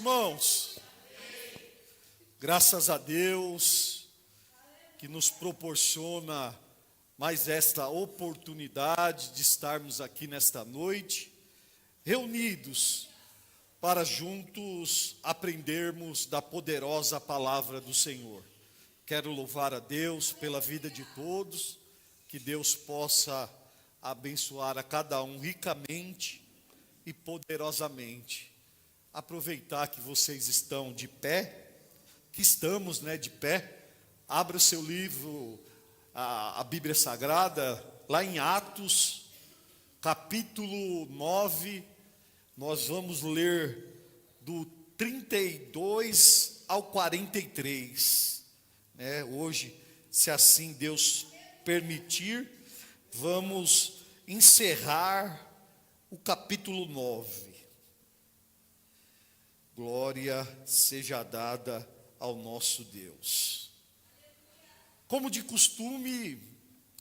irmãos? Graças a Deus que nos proporciona mais esta oportunidade de estarmos aqui nesta noite, reunidos para juntos aprendermos da poderosa palavra do Senhor. Quero louvar a Deus pela vida de todos, que Deus possa abençoar a cada um ricamente e poderosamente. Aproveitar que vocês estão de pé, que estamos, de pé, abra o seu livro, a Bíblia Sagrada, lá em Atos, capítulo 9, nós vamos ler do 32 ao 43, hoje, se assim Deus permitir, vamos encerrar o capítulo 9. Glória seja dada ao nosso Deus. Como de costume,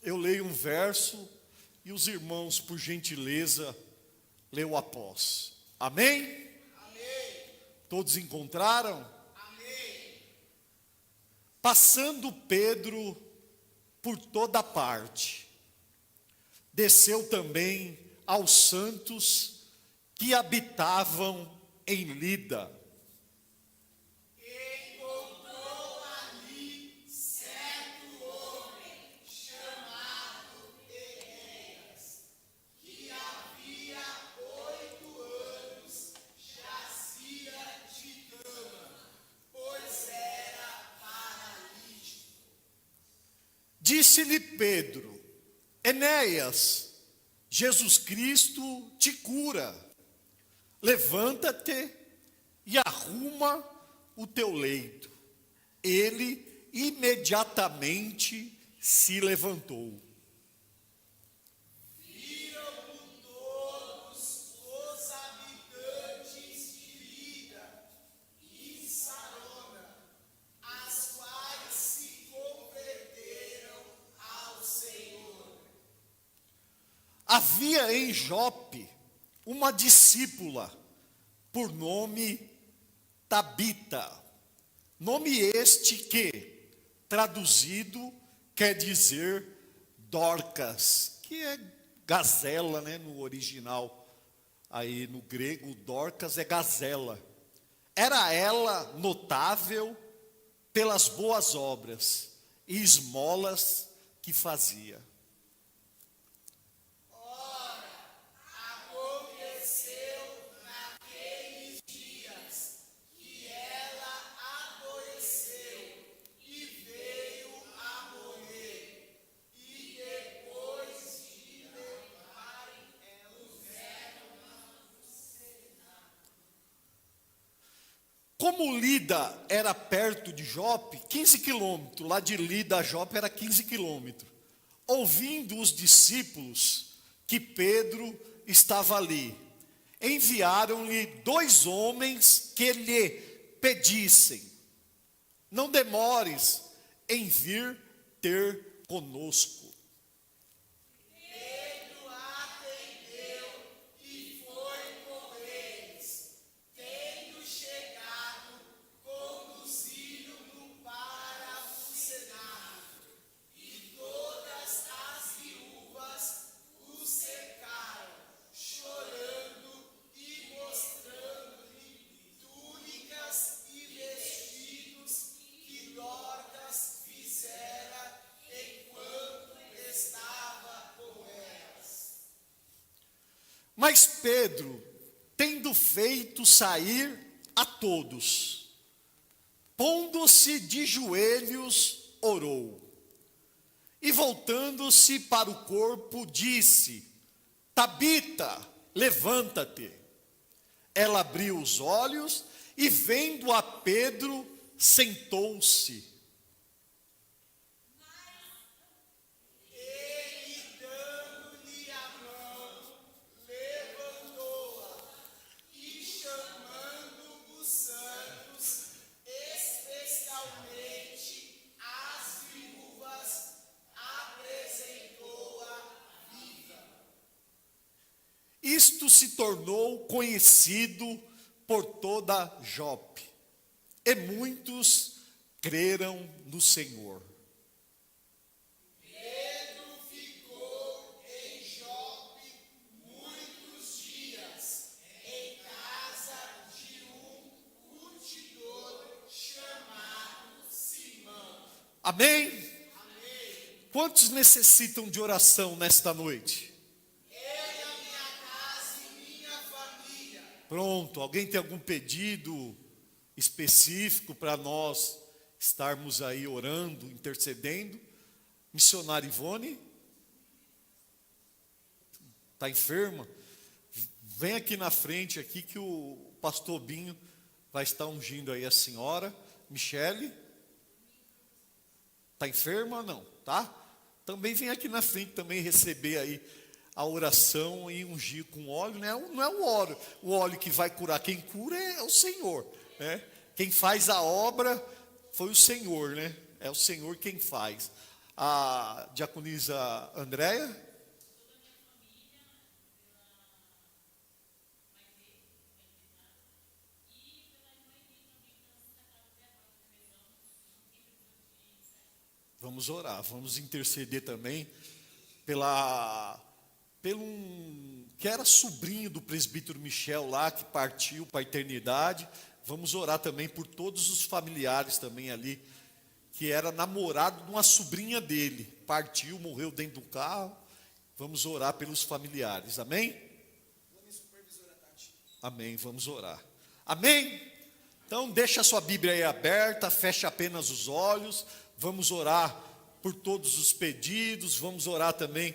eu leio um verso e os irmãos, por gentileza, leu após. Amém? Amém. Todos encontraram? Amém. Passando Pedro por toda parte, desceu também aos santos que habitavam em Lida. Encontrou ali certo homem chamado Enéas, que havia 8 anos jazia de cama, pois era paralítico. Disse-lhe Pedro: Enéas, Jesus Cristo te cura. Levanta-te e arruma o teu leito. Ele imediatamente se levantou. Viram-no todos os habitantes de Lida e Sarona, as quais se converteram ao Senhor. Havia em Jope uma discípula, por nome Tabita, nome este que, traduzido, quer dizer Dorcas, que é gazela, no original, aí no grego, Dorcas é gazela. Era ela notável pelas boas obras e esmolas que fazia. Como Lida era perto de Jope, 15 quilômetros, lá de Lida a Jope era 15 quilômetros. Ouvindo os discípulos que Pedro estava ali, enviaram-lhe 2 homens que lhe pedissem: não demores em vir ter conosco. Pedro atendeu e foi com eles. Tendo chegado, conduziram-no para o cenáculo, e todas as viúvas o cercaram, chorando e mostrando-lhe túnicas e vestidos que Dorcas fizera enquanto estava com elas. Mas Pedro, tendo feito sair a todos, pondo-se de joelhos, orou. E voltando-se para o corpo, disse: Tabita, levanta-te. Ela abriu os olhos e, vendo a Pedro, sentou-se. Ele, dando-lhe a mão, levantou-a e, chamando os santos, especialmente as viúvas, apresentou-a viva. Isto se tornou conhecido por toda Jope, e muitos creram no Senhor. Pedro ficou em Jope muitos dias, em casa de um curtidor chamado Simão. Amém? Quantos necessitam de oração nesta noite? Eu e a minha casa e minha família. Pronto, alguém tem algum pedido específico para nós estarmos aí orando, intercedendo? Missionária Ivone? Está enferma? Vem aqui na frente aqui que o pastor Binho vai estar ungindo aí a senhora. Michele? Está enferma ou não? Tá? Também vem aqui na frente também receber aí a oração e ungir com óleo, né? Não é o óleo que vai curar, quem cura é o Senhor, né? Quem faz a obra foi o Senhor, né? É o Senhor quem faz. A diaconisa Andréia? Vamos orar, vamos interceder também pelo que era sobrinho do presbítero Michel lá, que partiu para a eternidade. Vamos orar também por todos os familiares também ali, que era namorado de uma sobrinha dele, partiu, morreu dentro do carro. Vamos orar pelos familiares, amém? Amém, vamos orar. Amém? Então deixa a sua Bíblia aí aberta, fecha apenas os olhos. Vamos orar por todos os pedidos, vamos orar também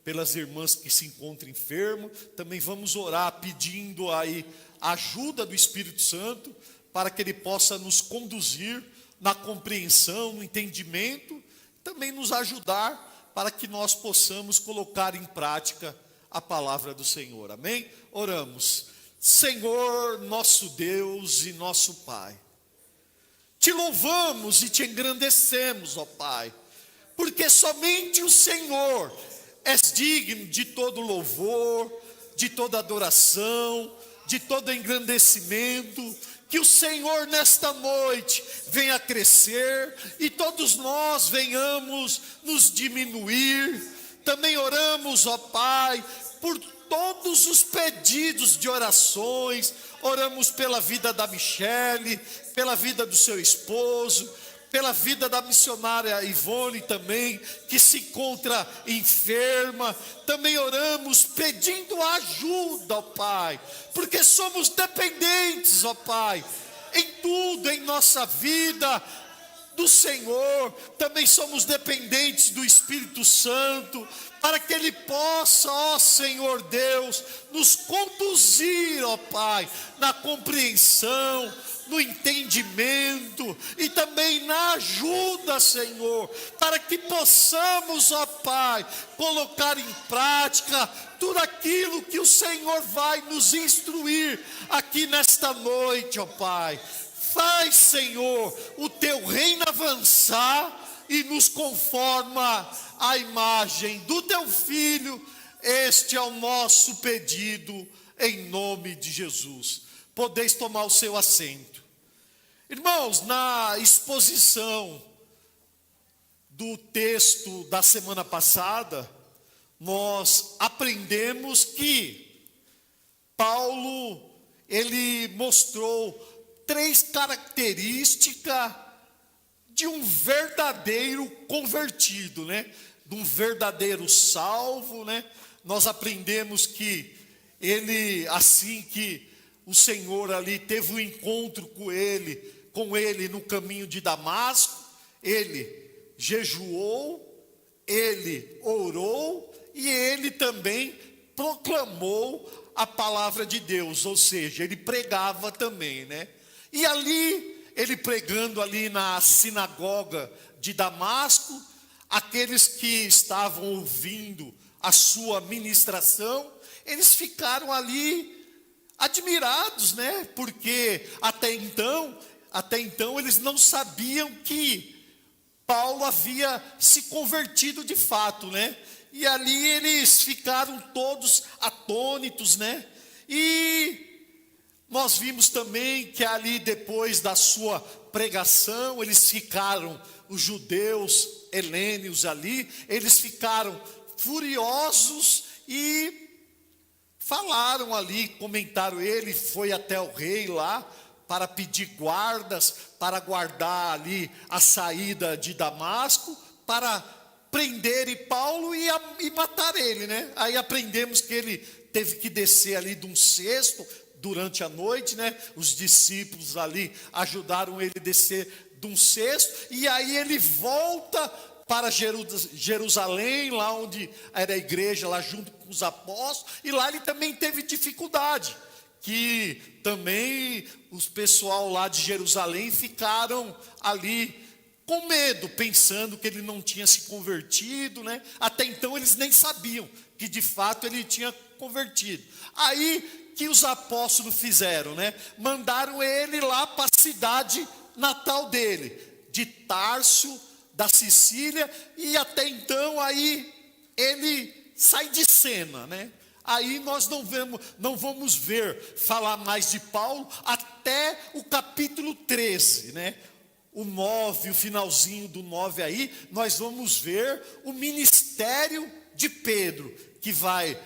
pelas irmãs que se encontram enfermas. Também vamos orar pedindo aí a ajuda do Espírito Santo para que Ele possa nos conduzir na compreensão, no entendimento, também nos ajudar para que nós possamos colocar em prática a palavra do Senhor. Amém? Oramos. Senhor, nosso Deus e nosso Pai, te louvamos e te engrandecemos, ó Pai, porque somente o Senhor és digno de todo louvor, de toda adoração, de todo engrandecimento. Que o Senhor nesta noite venha crescer e todos nós venhamos nos diminuir. Também oramos, ó Pai, por todos os pedidos de orações. Oramos pela vida da Michele, pela vida do seu esposo, pela vida da missionária Ivone também, que se encontra enferma. Também oramos pedindo ajuda, ó Pai, porque somos dependentes, ó Pai, em tudo, em nossa vida, do Senhor. Também somos dependentes do Espírito Santo, para que Ele possa, ó Senhor Deus, nos conduzir, ó Pai, na compreensão, no entendimento e também na ajuda, Senhor, para que possamos, ó Pai, colocar em prática tudo aquilo que o Senhor vai nos instruir aqui nesta noite, ó Pai. Faz, Senhor, o teu reino avançar e nos conforma à imagem do teu Filho. Este é o nosso pedido, em nome de Jesus. Podeis tomar o seu assento. Irmãos, na exposição do texto da semana passada, nós aprendemos que Paulo, ele mostrou 3 características de um verdadeiro convertido, né? De um verdadeiro salvo, né? Nós aprendemos que ele, assim que o Senhor ali teve um encontro com ele no caminho de Damasco, ele jejuou, ele orou e ele também proclamou a palavra de Deus, ou seja, ele pregava também, né? E ali, ele pregando ali na sinagoga de Damasco, aqueles que estavam ouvindo a sua ministração, eles ficaram ali admirados, né? Porque até então eles não sabiam que Paulo havia se convertido de fato, né? E ali eles ficaram todos atônitos, né? E Nós vimos também que ali depois da sua pregação, eles ficaram, os judeus helênios ali, eles ficaram furiosos e falaram ali, comentaram, ele foi até o rei lá para pedir guardas, para guardar ali a saída de Damasco, para prenderem Paulo e matar ele, né? Aí aprendemos que ele teve que descer ali de um cesto durante a noite, né? Os discípulos ali ajudaram ele a descer de um cesto, e aí ele volta para Jerusalém, lá onde era a igreja, lá junto com os apóstolos, e lá ele também teve dificuldade, que também os pessoal lá de Jerusalém ficaram ali com medo, pensando que ele não tinha se convertido, né? Até então eles nem sabiam que de fato ele tinha convertido. Aí que os apóstolos fizeram, né? Mandaram ele lá para a cidade natal dele, de Tarso, da Sicília, e até então aí ele sai de cena, né? Aí nós não vamos ver falar mais de Paulo até o capítulo 13, né? O 9, o finalzinho do 9 aí, nós vamos ver o ministério de Pedro, que vai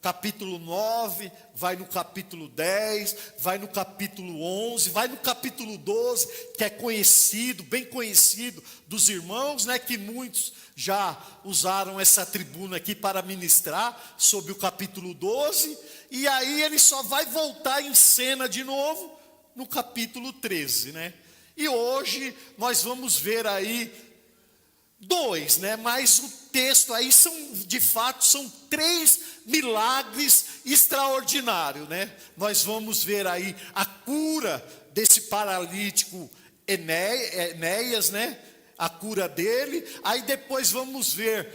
capítulo 9, vai no capítulo 10, vai no capítulo 11, vai no capítulo 12, que é conhecido, bem conhecido dos irmãos, né, que muitos já usaram essa tribuna aqui para ministrar sobre o capítulo 12, e aí ele só vai voltar em cena de novo no capítulo 13, né? E hoje nós vamos ver aí dois, né? Mas o texto aí de fato são 3 milagres extraordinários, né? Nós vamos ver aí a cura desse paralítico Enéas, né? A cura dele. Aí depois vamos ver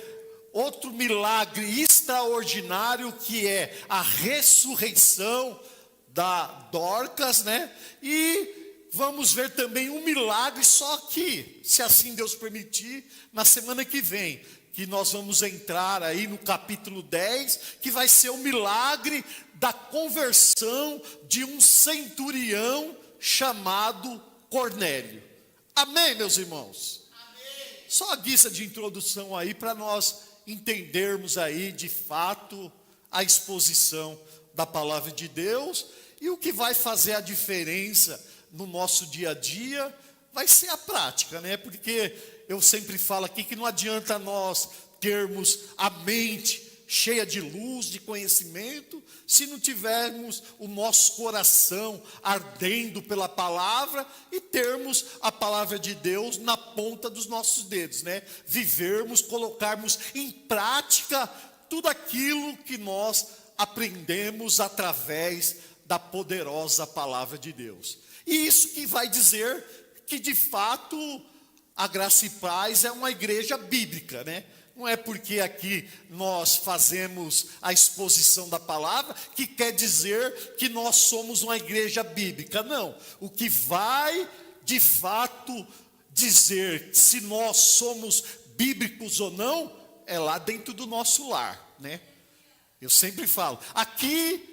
outro milagre extraordinário, que é a ressurreição da Dorcas, né? E vamos ver também um milagre, só que, se assim Deus permitir, na semana que vem, que nós vamos entrar aí no capítulo 10, que vai ser o milagre da conversão de um centurião chamado Cornélio. Amém, meus irmãos? Amém. Só a guisa de introdução aí para nós entendermos aí de fato a exposição da palavra de Deus, e o que vai fazer a diferença no nosso dia a dia vai ser a prática, né? Porque eu sempre falo aqui que não adianta nós termos a mente cheia de luz, de conhecimento, se não tivermos o nosso coração ardendo pela palavra e termos a palavra de Deus na ponta dos nossos dedos, né? Vivermos, colocarmos em prática tudo aquilo que nós aprendemos através da poderosa palavra de Deus. E isso que vai dizer que de fato a Graça e Paz é uma igreja bíblica, né? Não é porque aqui nós fazemos a exposição da palavra que quer dizer que nós somos uma igreja bíblica. Não. O que vai de fato dizer se nós somos bíblicos ou não é lá dentro do nosso lar, né? Eu sempre falo, aqui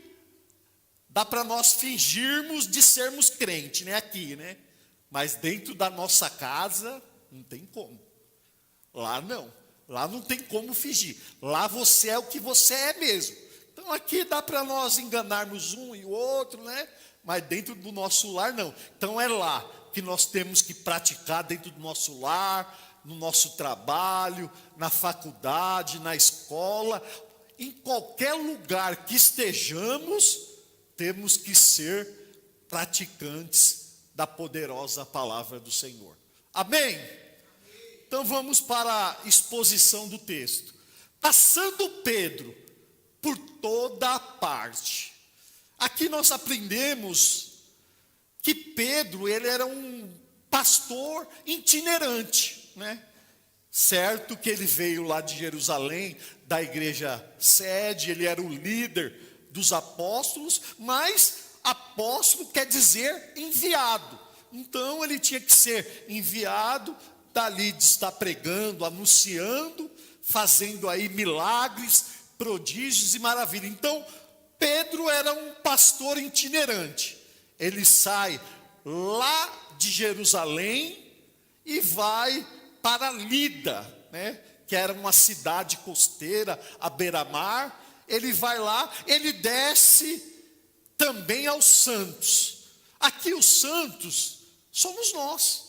dá para nós fingirmos de sermos crentes, né? Aqui, né? Mas dentro da nossa casa, não tem como. Lá não. Lá não tem como fingir. Lá você é o que você é mesmo. Então aqui dá para nós enganarmos um e o outro, né? Mas dentro do nosso lar não. Então é lá que nós temos que praticar, dentro do nosso lar, no nosso trabalho, na faculdade, na escola, em qualquer lugar que estejamos, temos que ser praticantes da poderosa palavra do Senhor. Amém? Então vamos para a exposição do texto. Passando Pedro por toda a parte. Aqui nós aprendemos que Pedro, ele era um pastor itinerante, né? Certo que ele veio lá de Jerusalém, da igreja sede, ele era o líder dos apóstolos, mas apóstolo quer dizer enviado. Então ele tinha que ser enviado, dali de estar pregando, anunciando, fazendo aí milagres, prodígios e maravilhas. Então Pedro era um pastor itinerante. Ele sai lá de Jerusalém e vai para Lida, né? Que era uma cidade costeira, à beira-mar. Ele vai lá, ele desce também aos santos. Aqui os santos somos nós.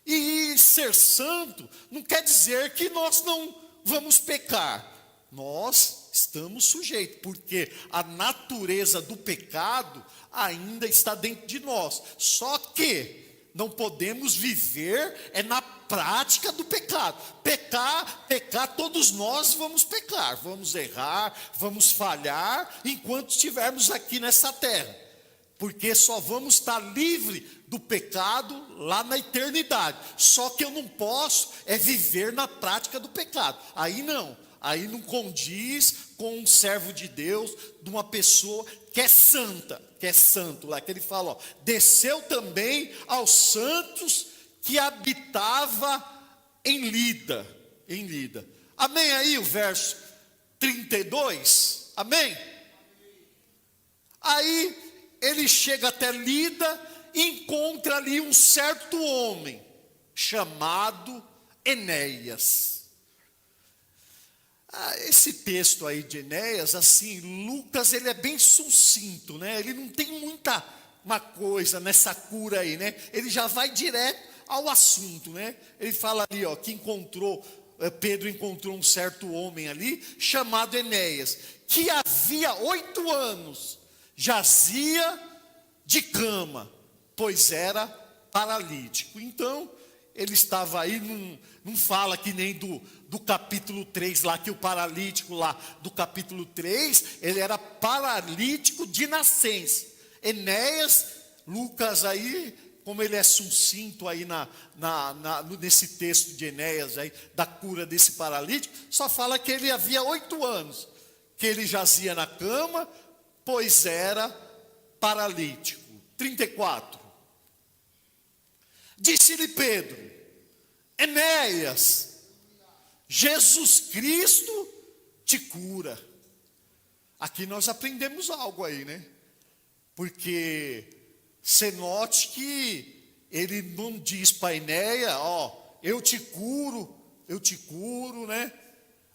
E ser santo não quer dizer que nós não vamos pecar. Nós estamos sujeitos, porque a natureza do pecado ainda está dentro de nós. Só que não podemos viver na prática do pecado. Pecar, todos nós vamos pecar, vamos errar, vamos falhar enquanto estivermos aqui nessa terra. Porque só vamos estar livre do pecado lá na eternidade. Só que eu não posso viver na prática do pecado. Aí não condiz com um servo de Deus, de uma pessoa que é santa, que é santo. Lá que ele fala, desceu também aos santos que habitava em Lida. Amém aí o verso 32? Amém? Aí ele chega até Lida e encontra ali um certo homem chamado Enéas. Esse texto aí de Enéas, assim, Lucas, ele é bem sucinto, né? Ele não tem muita uma coisa nessa cura aí, né? Ele já vai direto ao assunto, né? Ele fala ali, que Pedro encontrou um certo homem ali, chamado Enéas, que havia 8 anos jazia de cama, pois era paralítico. Então, ele estava aí, não fala que nem do capítulo 3 lá, que o paralítico lá do capítulo 3, ele era paralítico de nascença. Enéas, Lucas aí, como ele é sucinto aí nesse texto de Enéas aí, da cura desse paralítico, só fala que ele havia 8 anos, que ele jazia na cama, pois era paralítico. 34. Disse-lhe Pedro: Enéas, Jesus Cristo te cura. Aqui nós aprendemos algo aí, né? Porque você note que ele não diz para Enéas, eu te curo, né?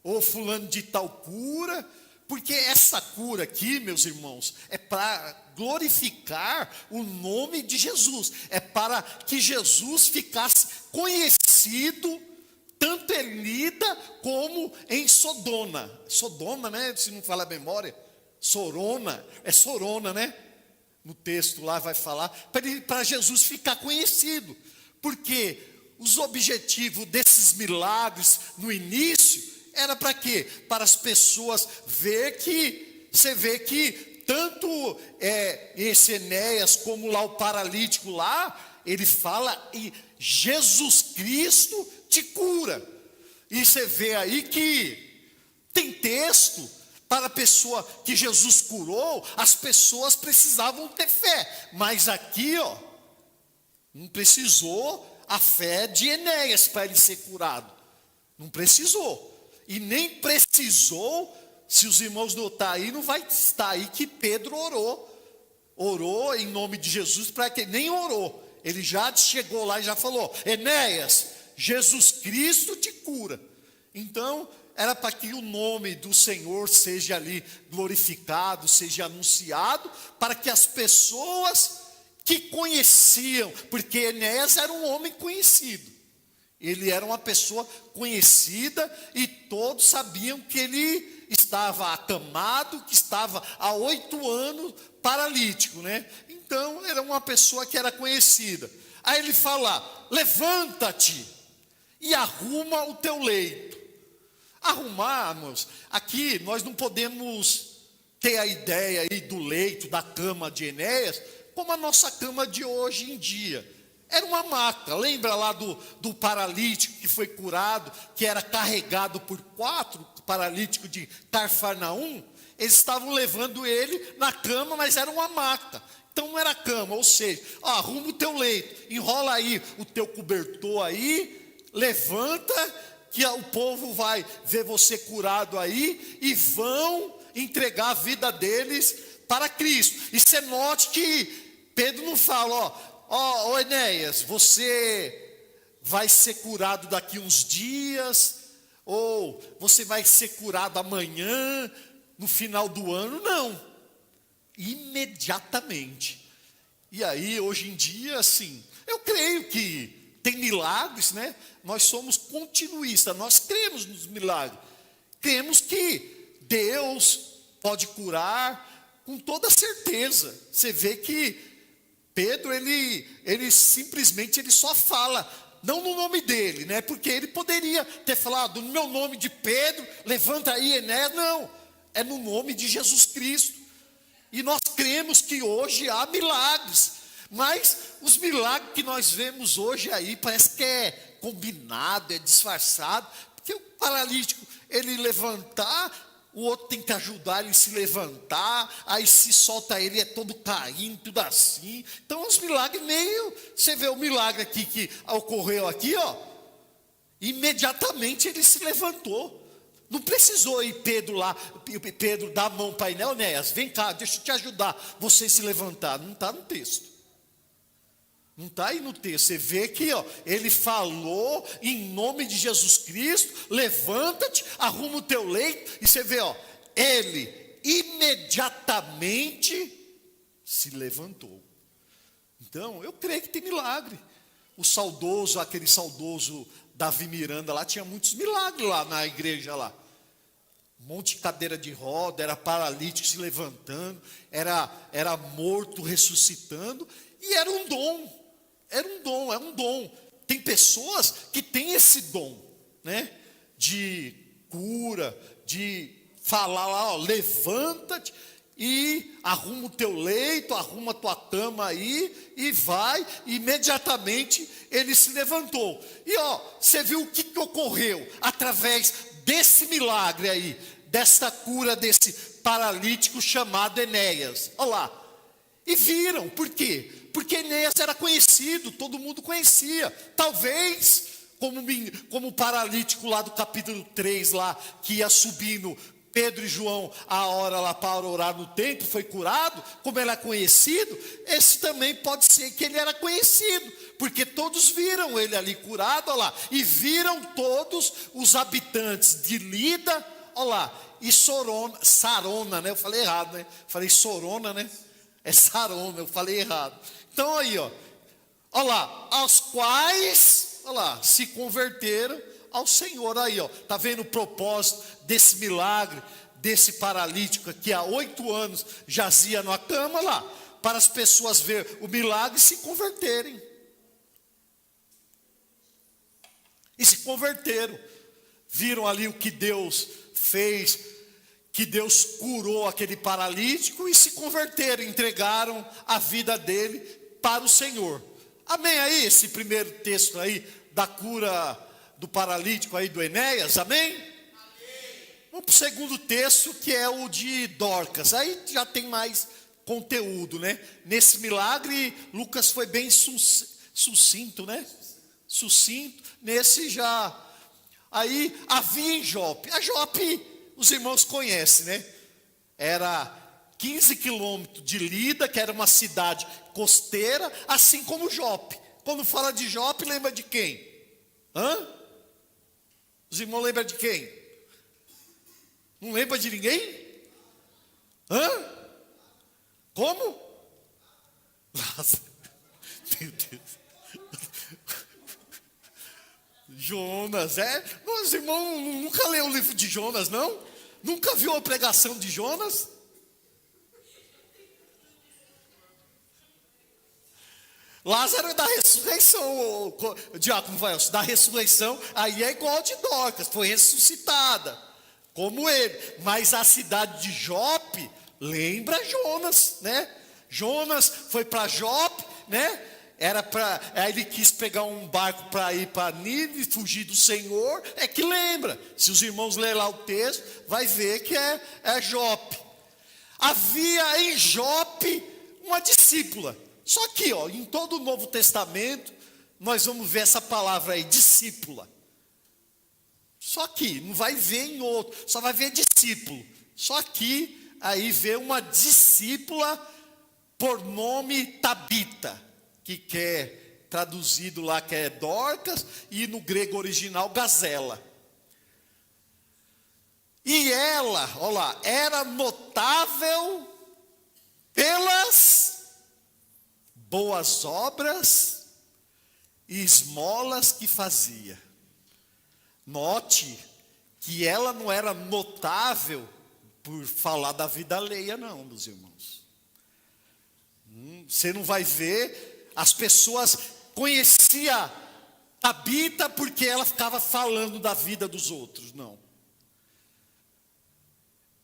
Ou fulano de tal cura. Porque essa cura aqui, meus irmãos, é para glorificar o nome de Jesus. É para que Jesus ficasse conhecido tanto em Lida como em Sodoma. Sodoma, né? Se não falar a memória. Sorona, é Sorona, né? No texto lá vai falar. Para Jesus ficar conhecido. Porque os objetivos desses milagres no início era para quê? Para as pessoas você vê que tanto esse Enéas como lá o paralítico lá, ele fala e Jesus Cristo te cura. E você vê aí que tem texto para a pessoa que Jesus curou, as pessoas precisavam ter fé. Mas aqui, não precisou a fé de Enéas para ele ser curado. Não precisou. E nem precisou, se os irmãos notarem aí, não vai estar aí que Pedro orou em nome de Jesus, para que nem orou, ele já chegou lá e já falou: Enéas, Jesus Cristo te cura. Então era para que o nome do Senhor seja ali glorificado, seja anunciado, para que as pessoas que conheciam, porque Enéas era um homem conhecido, ele era uma pessoa conhecida e todos sabiam que ele estava acamado, que estava há 8 anos paralítico, né? Então era uma pessoa que era conhecida. Aí ele fala: levanta-te e arruma o teu leito. Arrumar, irmãos, aqui nós não podemos ter a ideia aí do leito, da cama de Enéas, como a nossa cama de hoje em dia. Era uma maca. Lembra lá do paralítico que foi curado, que era carregado por 4 paralíticos de Cafarnaum? Eles estavam levando ele na cama, mas era uma maca. Então não era cama, ou seja, arruma o teu leito, enrola aí o teu cobertor aí, levanta, que o povo vai ver você curado aí, e vão entregar a vida deles para Cristo. E você note que Pedro não fala, ó Enéas, você vai ser curado daqui uns dias, ou você vai ser curado amanhã, no final do ano, não. Imediatamente. E aí, hoje em dia, assim, eu creio que tem milagres, né? Nós somos continuistas, nós cremos nos milagres. Cremos que Deus pode curar com toda certeza. Você vê que Pedro, ele simplesmente ele só fala, não no nome dele, né? Porque ele poderia ter falado, no meu nome de Pedro, levanta aí, Enéas. Não, é no nome de Jesus Cristo. E nós cremos que hoje há milagres, mas os milagres que nós vemos hoje aí, parece que é combinado, é disfarçado, porque o paralítico, ele levantar, o outro tem que ajudar ele a se levantar, aí se solta ele, é todo caindo, tudo assim. Então os milagres meio, você vê o milagre aqui que ocorreu aqui, imediatamente ele se levantou. Não precisou ir Pedro lá, Pedro dar a mão para Enéas, vem cá, deixa eu te ajudar, você se levantar. Não está no texto. Não está aí no texto. Você vê que ele falou em nome de Jesus Cristo, levanta-te, arruma o teu leito, e você vê, ele imediatamente se levantou. Então, eu creio que tem milagre. Aquele saudoso Davi Miranda lá, tinha muitos milagres lá na igreja lá. Um monte de cadeira de roda, era paralítico se levantando, era morto ressuscitando, e era um dom. É um dom. Tem pessoas que têm esse dom, né? De cura, de falar lá, levanta-te e arruma o teu leito, arruma a tua cama aí e vai. Imediatamente ele se levantou. E você viu o que ocorreu através desse milagre aí, desta cura desse paralítico chamado Enéas. Olha lá. E viram, por quê? Porque Enéas era conhecido, todo mundo conhecia. Talvez, como o paralítico lá do capítulo 3, lá, que ia subindo Pedro e João a hora lá para orar no templo, foi curado, como ele é conhecido, esse também pode ser que ele era conhecido, porque todos viram ele ali curado, olha lá, e viram todos os habitantes de Lida, olha lá, e Sarona, né? Eu falei errado, né? Falei Sorona, né? É Sarona, eu falei errado. Então aí, olha lá, aos quais, olha lá, se converteram ao Senhor. Aí, tá vendo o propósito desse milagre, desse paralítico que há 8 anos jazia na cama lá, para as pessoas ver o milagre e se converterem. E se converteram, viram ali o que Deus fez, que Deus curou aquele paralítico e se converteram, entregaram a vida dele para o Senhor. Amém aí, esse primeiro texto aí, da cura do paralítico aí do Enéas, amém? Vamos para o segundo texto, que é o de Dorcas. Aí já tem mais conteúdo, né? Nesse milagre, Lucas foi bem sucinto, né? Sucinto. Nesse já... Aí havia em Jope. A Jope, os irmãos conhecem, né? Era 15 quilômetros de Lida, que era uma cidade costeira, assim como Jope. Quando fala de Jope, lembra de quem? Os irmãos lembram de quem? Não lembra de ninguém? Como? Lázaro. Meu Deus. Jonas, Meus irmãos nunca leu o livro de Jonas, não? Nunca viu a pregação de Jonas? Lázaro é da ressurreição, o diácono vai, da ressurreição, aí é igual de Dorcas, foi ressuscitada, como ele. Mas a cidade de Jope lembra Jonas, né? Jonas foi para Jope, né? Aí ele quis pegar um barco para ir para Nínive, fugir do Senhor, é que lembra. Se os irmãos lerem lá o texto, vai ver que é Jope. Havia em Jope uma discípula. Só que, em todo o Novo Testamento, nós vamos ver essa palavra aí, discípula. Só que, não vai ver em outro, só vai ver discípulo. Só que, aí vê uma discípula por nome Tabita, que é traduzido lá que é Dorcas, e no grego original Gazela. E ela, olha lá, era notável pelas boas obras e esmolas que fazia. Note que ela não era notável por falar da vida alheia, não, meus irmãos. Você não vai ver, as pessoas conheciam Tabita porque ela ficava falando da vida dos outros, não.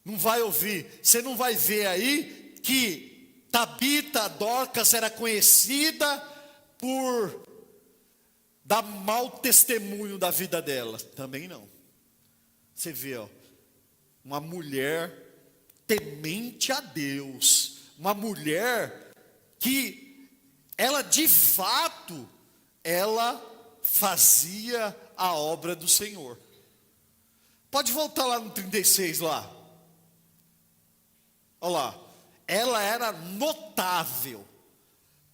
Não vai ouvir, você não vai ver aí que Tabita, Dorcas, era conhecida por dar mau testemunho da vida dela, também não. Você vê, ó, uma mulher temente a Deus, uma mulher que ela de fato, ela fazia a obra do Senhor. Pode voltar lá no 36 lá. Olha lá, ela era notável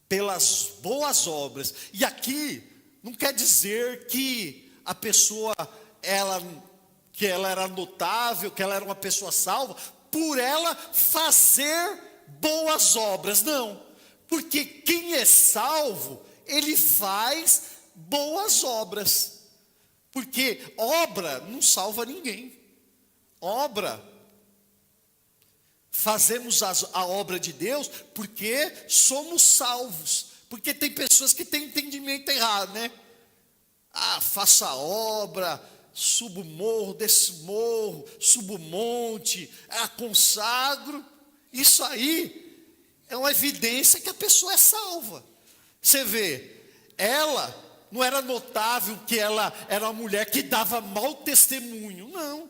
pelas boas obras. E aqui não quer dizer que a pessoa, que ela era notável, que ela era uma pessoa salva, por ela fazer boas obras. Não, porque quem é salvo, ele faz boas obras. Porque obra não salva ninguém. Fazemos a obra de Deus porque somos salvos. Porque tem pessoas que têm entendimento errado, né? Faça a obra, subo o morro, desço o morro, subo o monte, consagro. Isso aí é uma evidência que a pessoa é salva. Você vê, ela não era notável que ela era uma mulher que dava mau testemunho, não.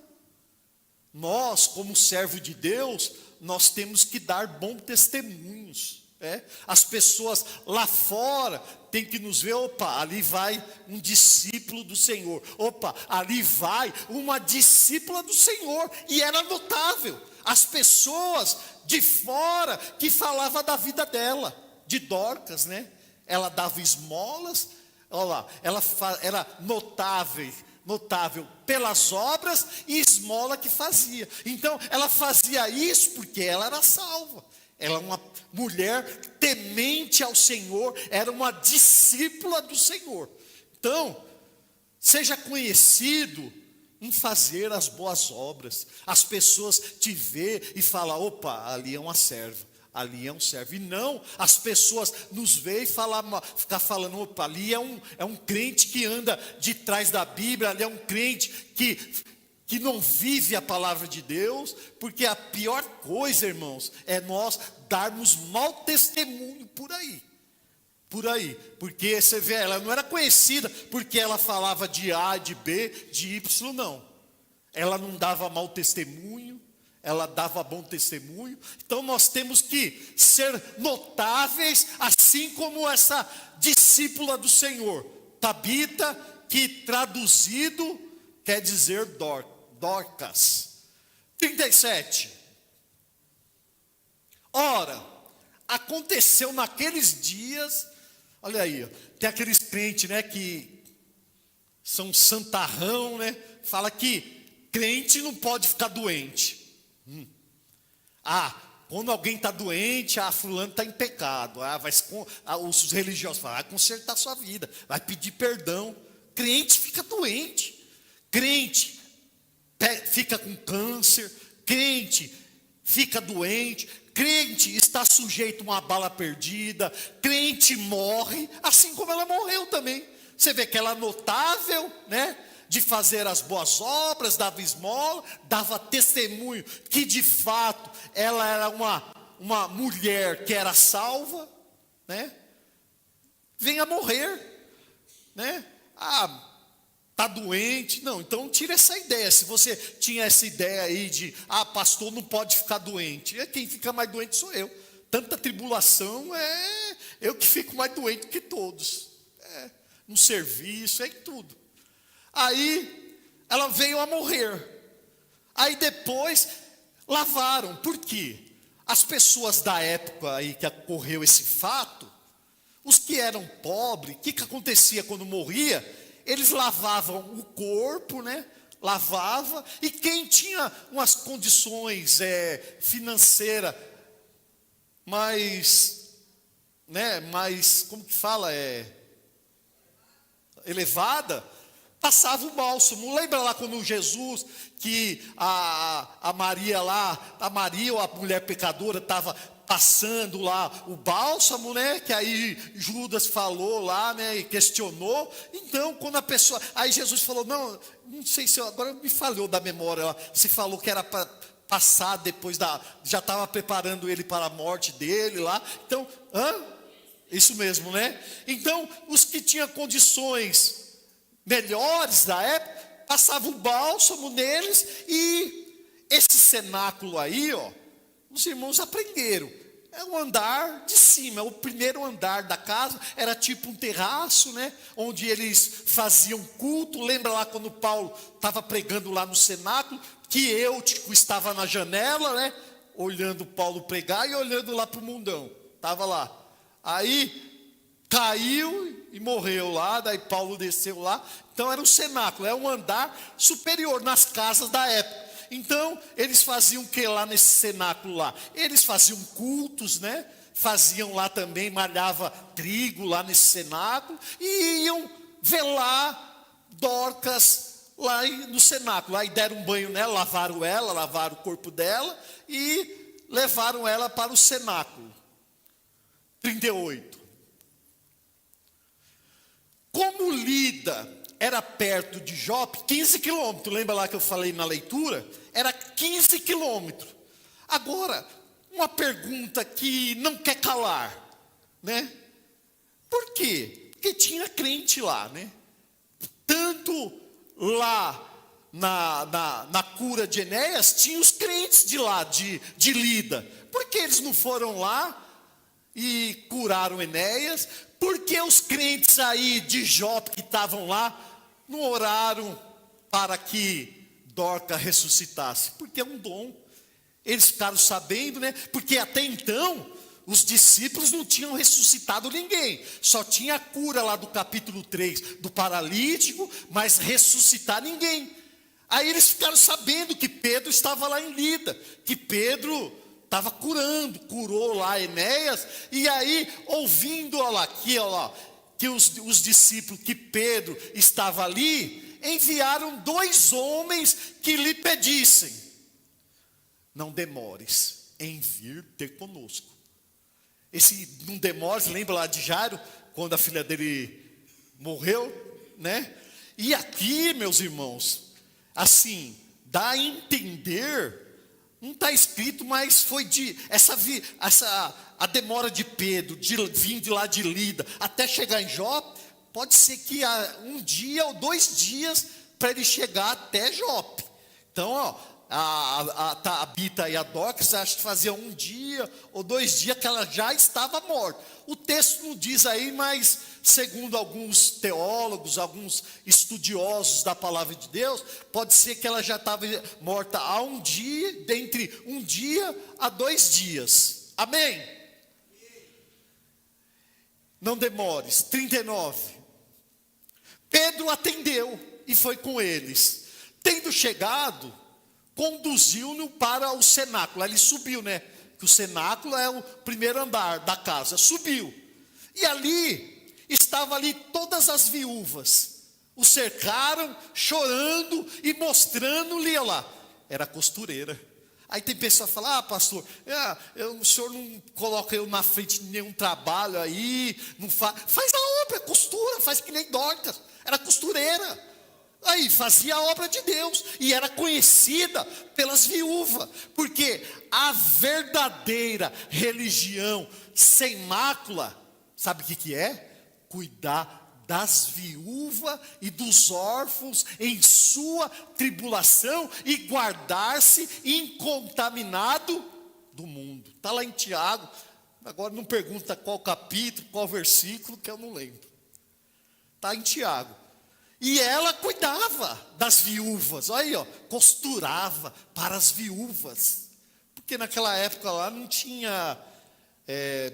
Nós, como servo de Deus, nós temos que dar bons testemunhos. As pessoas lá fora têm que nos ver, opa, ali vai um discípulo do Senhor. Opa, ali vai uma discípula do Senhor. E era notável. As pessoas de fora que falavam da vida dela, de Dorcas, né? Ela dava esmolas, olha lá, ela era notável pelas obras e esmola que fazia. Então, ela fazia isso porque ela era salva. Ela era uma mulher temente ao Senhor, era uma discípula do Senhor. Então, seja conhecido em fazer as boas obras. As pessoas te vê e falam, opa, ali é uma serva, ali é um servo. E não, as pessoas nos veem e ficar falando, opa, ali é um crente que anda de trás da Bíblia, ali é um crente que não vive a palavra de Deus, porque a pior coisa, irmãos, é nós darmos mau testemunho por aí, porque você vê, ela não era conhecida porque ela falava de A, de B, de Y, não, ela não dava mau testemunho, ela dava bom testemunho. Então nós temos que ser notáveis, assim como essa discípula do Senhor, Tabita, que traduzido quer dizer Dorcas. 37. Ora, aconteceu naqueles dias, olha aí, tem aqueles crentes, né, que são santarrão, né, fala que crente não pode ficar doente. Quando alguém está doente, fulano está em pecado. Os religiosos falam, vai consertar sua vida, vai pedir perdão. Crente fica doente, crente fica com câncer, crente fica doente, crente está sujeito a uma bala perdida, crente morre, assim como ela morreu também. Você vê que ela é notável, né, de fazer as boas obras, dava esmola, dava testemunho que de fato ela era uma mulher que era salva, né? Venha morrer, né? Está doente, não, então tira essa ideia. Se você tinha essa ideia aí de, pastor não pode ficar doente, quem fica mais doente sou eu. Tanta tribulação, eu que fico mais doente que todos, no serviço, em tudo. Aí ela veio a morrer. Aí depois lavaram. Por quê? As pessoas da época aí que ocorreu esse fato, os que eram pobres, o que acontecia quando morria? Eles lavavam o corpo, né? Lavava, e quem tinha umas condições financeiras mais, né? Mais, como que fala? Elevada, passava o bálsamo. Lembra lá quando Jesus, que a Maria lá, a Maria ou a mulher pecadora estava passando lá o bálsamo, né? Que aí Judas falou lá, né? E questionou. Então, quando a pessoa, aí Jesus falou, não sei se agora me falhou da memória. Se falou que era para passar depois já estava preparando ele para a morte dele lá. Então, isso mesmo, né? Então, os que tinham condições melhores da época, passavam o bálsamo neles, e esse cenáculo aí, os irmãos aprenderam. É o andar de cima, o primeiro andar da casa, era tipo um terraço, né? Onde eles faziam culto. Lembra lá quando Paulo estava pregando lá no cenáculo, que Eutico estava na janela, né? Olhando Paulo pregar e olhando lá para o mundão. Estava lá. Aí caiu e morreu lá, daí Paulo desceu lá. Então era um cenáculo, é um andar superior nas casas da época. Então, eles faziam o que lá nesse cenáculo lá? Eles faziam cultos, né? Faziam lá também, malhava trigo lá nesse cenáculo, e iam velar Dorcas lá no cenáculo. Aí deram um banho nela, lavaram o corpo dela, e levaram ela para o cenáculo. 38. Como Lida era perto de Jope, 15 quilômetros, lembra lá que eu falei na leitura? Era 15 quilômetros. Agora, uma pergunta que não quer calar, né? Por quê? Porque tinha crente lá, né? Tanto lá na cura de Enéas, tinha os crentes de lá, de Lida. Por que eles não foram lá e curaram Enéas? Porque os crentes aí de Jope que estavam lá, não oraram para que Dorcas ressuscitasse? Porque é um dom. Eles ficaram sabendo, né? Porque até então, os discípulos não tinham ressuscitado ninguém. Só tinha a cura lá do capítulo 3, do paralítico, mas ressuscitar ninguém. Aí eles ficaram sabendo que Pedro estava lá em Lida, que Pedro estava curou lá Enéas. E aí, ouvindo, que os discípulos, que Pedro estava ali, enviaram 2 homens que lhe pedissem: não demores em vir ter conosco. Esse não demores, lembra lá de Jairo, quando a filha dele morreu, né? E aqui, meus irmãos, assim, dá a entender, não está escrito, mas foi a demora de Pedro, de vir de lá de Lida, até chegar em Jope, pode ser que há 1 dia ou 2 dias para ele chegar até Jope. Então, a Tabita e a Dorcas, acho que fazia 1 dia ou 2 dias que ela já estava morta. O texto não diz aí, mas segundo alguns teólogos, alguns estudiosos da palavra de Deus, pode ser que ela já estava morta há 1 dia, dentre 1 dia a 2 dias. Amém? Não demores. 39. Pedro atendeu e foi com eles. Tendo chegado, conduziu-no para o cenáculo. Ele subiu, né? Que o cenáculo é o primeiro andar da casa. Subiu. E ali, estavam ali todas as viúvas. O cercaram, chorando e mostrando-lhe, olha lá, era costureira. Aí tem pessoa que fala: pastor, o senhor não coloca eu na frente de nenhum trabalho aí, não faz a obra, costura, faz que nem Dorcas, era costureira. Aí fazia a obra de Deus, e era conhecida pelas viúvas, porque a verdadeira religião sem mácula, sabe o que é? Cuidar das viúvas e dos órfãos em sua tribulação e guardar-se incontaminado do mundo. Está lá em Tiago. Agora não pergunta qual capítulo, qual versículo, que eu não lembro. Está em Tiago. E ela cuidava das viúvas. Olha aí, costurava para as viúvas. Porque naquela época lá não tinha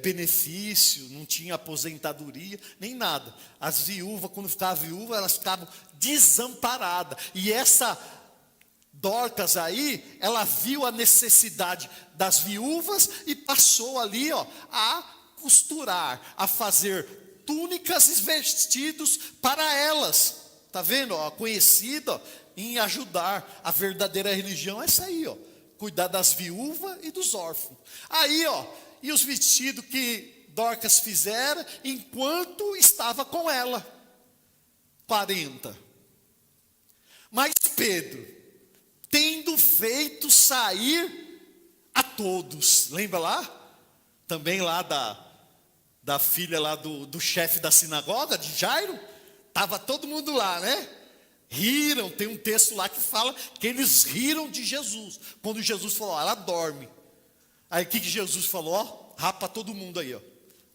benefício, não tinha aposentadoria, nem nada. As viúvas, quando ficavam viúvas, elas ficavam desamparadas. E essa Dorcas aí, ela viu a necessidade das viúvas e passou ali, a costurar, a fazer túnicas e vestidos para elas. Tá vendo? Conhecida em ajudar. A verdadeira religião é essa aí, cuidar das viúvas e dos órfãos. Aí, e os vestidos que Dorcas fizera enquanto estava com ela. 40. Mas Pedro, tendo feito sair a todos. Lembra lá? Também lá da filha lá do chefe da sinagoga, de Jairo. Estava todo mundo lá, né? Riram, tem um texto lá que fala que eles riram de Jesus. Quando Jesus falou, ela dorme. Aí o que Jesus falou? Rapa todo mundo aí,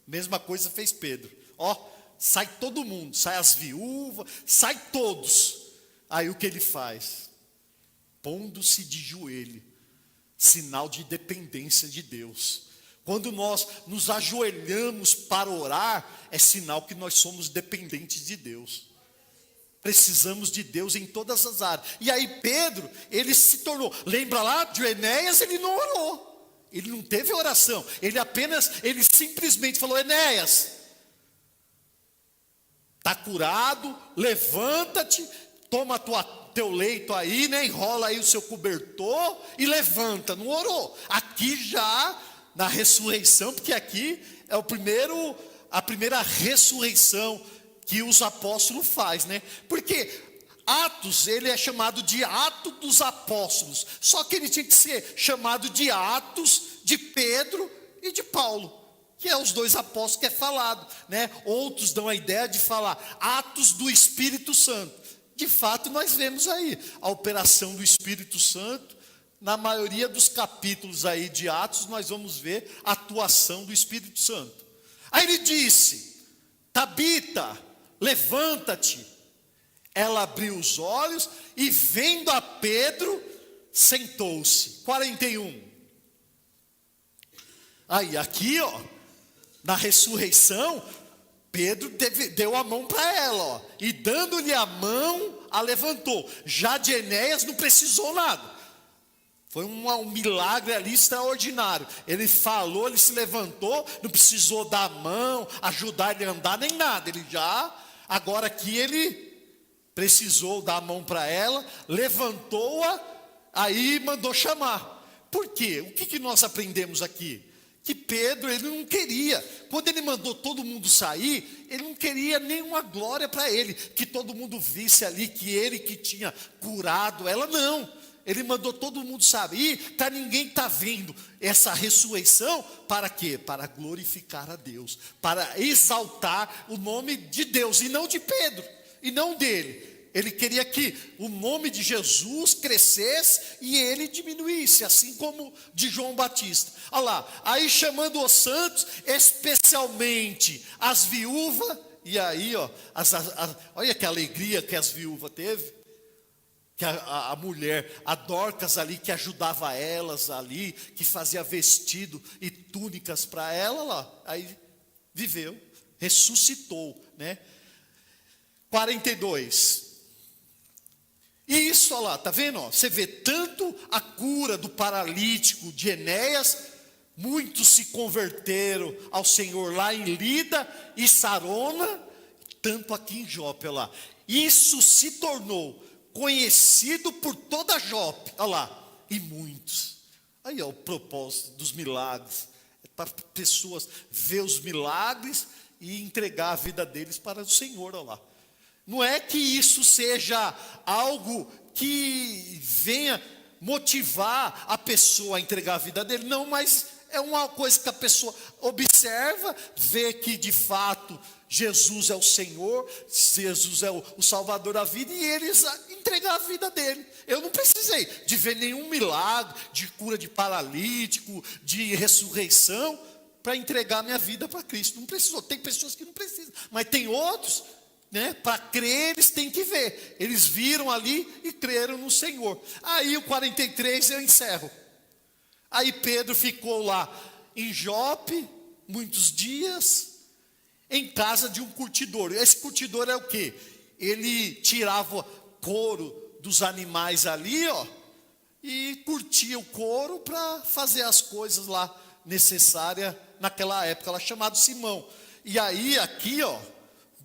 Mesma coisa fez Pedro. Sai todo mundo, sai as viúvas, sai todos. Aí o que ele faz? Pondo-se de joelho, sinal de dependência de Deus. Quando nós nos ajoelhamos para orar, é sinal que nós somos dependentes de Deus. Precisamos de Deus em todas as áreas. E aí Pedro, ele se tornou, lembra lá de Enéas, ele não orou. Ele não teve oração, ele simplesmente falou, Enéas, está curado, levanta-te, toma teu leito aí, né, enrola aí o seu cobertor e levanta. Não orou. Aqui já, na ressurreição, porque aqui é a primeira ressurreição que os apóstolos fazem, né? Porque Atos, ele é chamado de Ato dos Apóstolos. Só que ele tinha que ser chamado de Atos de Pedro e de Paulo, que é os dois apóstolos que é falado, né? Outros dão a ideia de falar Atos do Espírito Santo. De fato, nós vemos aí a operação do Espírito Santo. Na maioria dos capítulos aí de Atos, nós vamos ver a atuação do Espírito Santo. Aí ele disse, Tabita, levanta-te. Ela abriu os olhos e vendo a Pedro, sentou-se. 41. Aí aqui, na ressurreição, Pedro deu a mão para ela, e dando-lhe a mão, a levantou. Já de Enéas não precisou nada. Foi um milagre ali extraordinário. Ele falou, ele se levantou, não precisou dar a mão, ajudar ele a andar, nem nada. Agora aqui ele precisou dar a mão para ela, levantou-a, aí mandou chamar. Por quê? O que nós aprendemos aqui? Que Pedro, ele não queria, quando ele mandou todo mundo sair, ele não queria nenhuma glória para ele, que todo mundo visse ali que ele que tinha curado ela, não. Ele mandou todo mundo sair, para ninguém estar vendo essa ressurreição, para quê? Para glorificar a Deus, para exaltar o nome de Deus, e não de Pedro, e não dele. Ele queria que o nome de Jesus crescesse e ele diminuísse, assim como de João Batista. Olha lá, aí chamando os santos, especialmente as viúvas, e aí, olha que alegria que as viúvas teve, que a mulher, a Dorcas ali, que ajudava elas ali, que fazia vestido e túnicas para ela lá, aí viveu, ressuscitou, né? 42. E isso, olha lá, tá vendo? Você vê tanto a cura do paralítico de Enéas, muitos se converteram ao Senhor lá em Lida e Sarona, tanto aqui em Jope, olha lá. Isso se tornou conhecido por toda Jope, olha lá, e muitos. Aí o propósito dos milagres, é para pessoas ver os milagres e entregar a vida deles para o Senhor, olha lá. Não é que isso seja algo que venha motivar a pessoa a entregar a vida dele, não, mas é uma coisa que a pessoa observa, vê que de fato Jesus é o Senhor, Jesus é o Salvador da vida, e eles entregar a vida dele. Eu não precisei de ver nenhum milagre, de cura de paralítico, de ressurreição, para entregar minha vida para Cristo. Não precisou. Tem pessoas que não precisam, mas tem outros, né, para crer eles têm que ver. Eles viram ali e creram no Senhor. Aí o 43 eu encerro. Aí Pedro ficou lá em Jope, muitos dias, em casa de um curtidor. Esse curtidor é o quê? Ele tirava couro dos animais ali, ó, e curtia o couro para fazer as coisas lá necessárias naquela época, lá chamado Simão. E aí aqui, ó,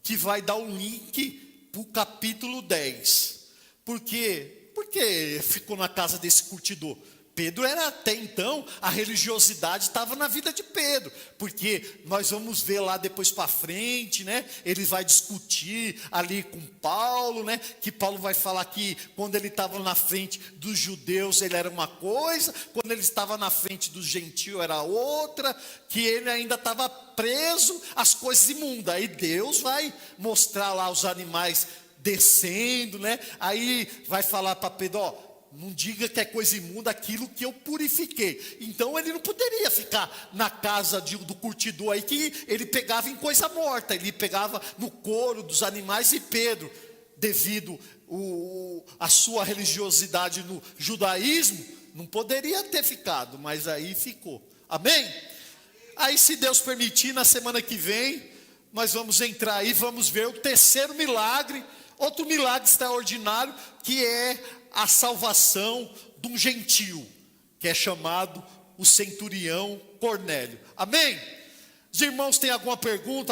que vai dar o link para o capítulo 10. Por quê? Porque ficou na casa desse curtidor. Pedro era até então, a religiosidade estava na vida de Pedro, porque nós vamos ver lá depois para frente, né? Ele vai discutir ali com Paulo, né? Que Paulo vai falar que quando ele estava na frente dos judeus ele era uma coisa, quando ele estava na frente dos gentios era outra, que ele ainda estava preso às coisas imundas. Aí Deus vai mostrar lá os animais descendo, né? Aí vai falar para Pedro, ó, não diga que é coisa imunda aquilo que eu purifiquei. Então ele não poderia ficar na casa do curtidor aí, que ele pegava em coisa morta, ele pegava no couro dos animais. E Pedro, devido a sua religiosidade no judaísmo, não poderia ter ficado, mas aí ficou. Amém? Aí, se Deus permitir, na semana que vem nós vamos entrar aí, vamos ver o terceiro milagre, outro milagre extraordinário, que é a salvação de um gentio, que é chamado o centurião Cornélio. Amém? Os irmãos têm alguma pergunta?